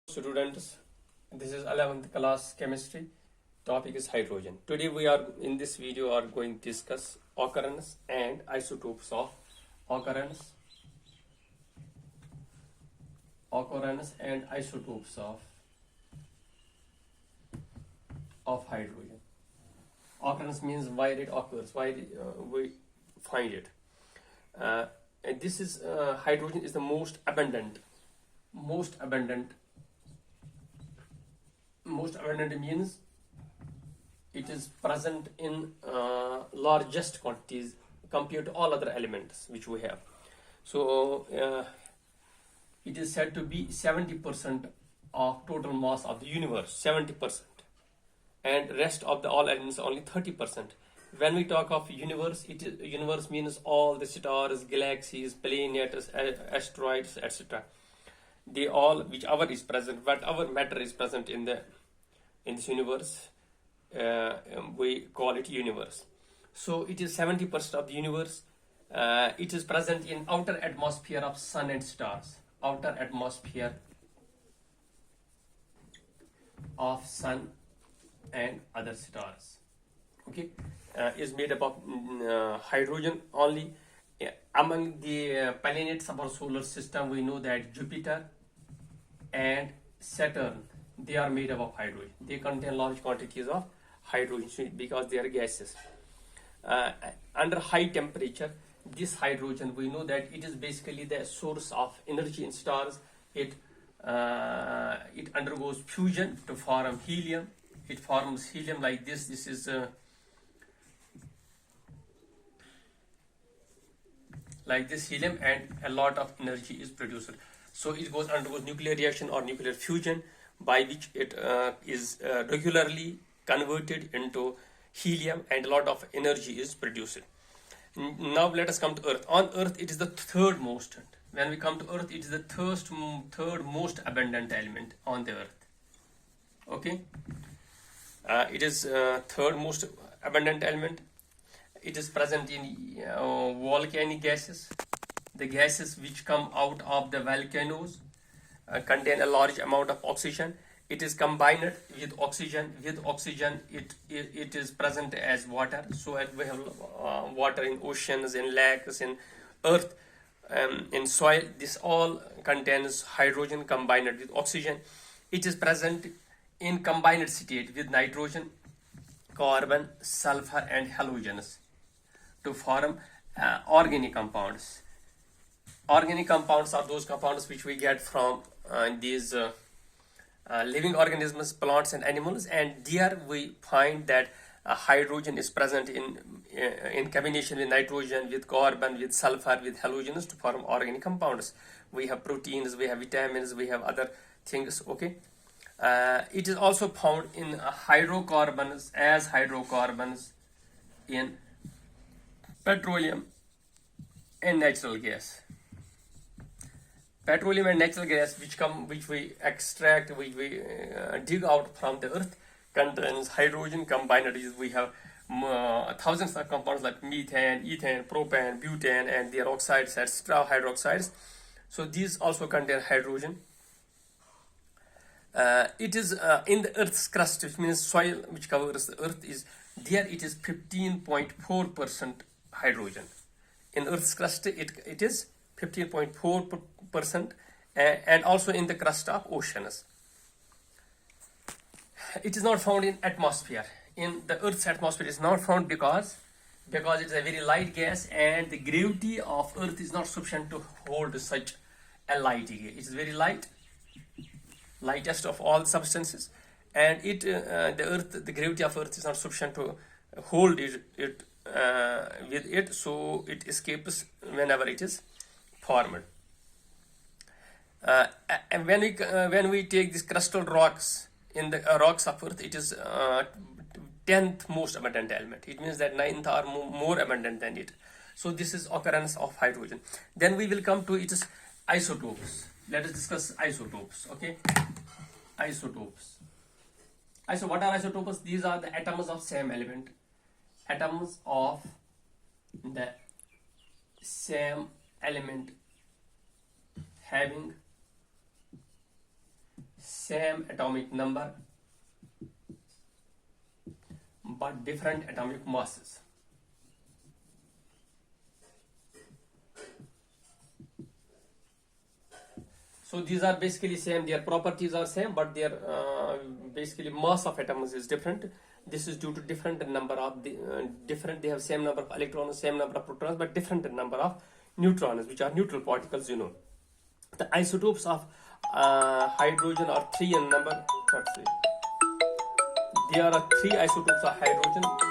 Students, this is 11th class chemistry. Topic is hydrogen. Today we are in this video are going to discuss occurrence and isotopes of occurrence and isotopes of hydrogen. Occurrence means why it occurs, why we find it. And this is hydrogen is the most abundant means it is present in largest quantities compared to all other elements which we have. So it is said to be 70% of total mass of the universe, 70%, and rest of the all elements only 30%. When we talk of universe, universe means all the stars, galaxies, planets, asteroids, etc. They all, whichever is present, whatever matter is present in this universe, we call it universe. So it is 70% of the universe. It is present in outer atmosphere of sun and stars. Outer atmosphere of sun and other stars. Okay, is made up of hydrogen only. Among the planets of our solar system, we know that Jupiter and Saturn, they are made up of hydrogen. They contain large quantities of hydrogen because they are gases. Under high temperature, this hydrogen, we know that it is basically the source of energy in stars. It undergoes fusion to form helium. It forms helium like this. This is like this helium, and a lot of energy is produced. So it undergoes nuclear reaction or nuclear fusion, by which it is regularly converted into helium, and a lot of energy is produced. Now let us come to Earth. On Earth, it is the third most. When we come to Earth, it is the third most abundant element on the Earth. Okay, it is third most abundant element. It is present in volcanic gases. The gases which come out of the volcanoes contain a large amount of oxygen. It is combined with oxygen. With oxygen, it is present as water. So as we have water in oceans, in lakes, in earth, in soil, this all contains hydrogen combined with oxygen. It is present in combined state with nitrogen, carbon, sulfur, and halogens to form organic compounds. Organic compounds are those compounds which we get from these living organisms, plants and animals, and there we find that hydrogen is present in combination with nitrogen, with carbon, with sulfur, with halogens to form organic compounds. We have proteins, we have vitamins, we have other things. Okay, it is also found in hydrocarbons in petroleum and natural gas. Petroleum and natural gas, which we extract, which we dig out from the earth, contains hydrogen combined. We have thousands of compounds like methane, ethane, propane, butane, and their oxides, etc., hydroxides. So these also contain hydrogen. It is in the Earth's crust, which means soil which covers the Earth, is there. It is 15.4% hydrogen. In Earth's crust, it is 15.4%, and also in the crust of oceans. It is not found in atmosphere. In the Earth's atmosphere, it is not found because it is a very light gas, and the gravity of Earth is not sufficient to hold such a light gas. It is very light, lightest of all substances, and the gravity of Earth is not sufficient to hold it with it, so it escapes whenever it is formed. And when we take these crustal rocks in the rocks of Earth, it is 10th most abundant element. It means that 9th are more abundant than it. So this is occurrence of hydrogen. Then we will come to its isotopes. Let us discuss isotopes. Okay, isotopes. So what are isotopes? These are the atoms of same element. Atoms of the same element having same atomic number but different atomic masses. So these are basically same, their properties are same, but their basically mass of atoms is different. This is due to different number of different. They have same number of electrons, same number of protons, but different number of neutrons, which are neutral particles. You know, the isotopes of hydrogen are 3 in number. There are 3 isotopes of hydrogen.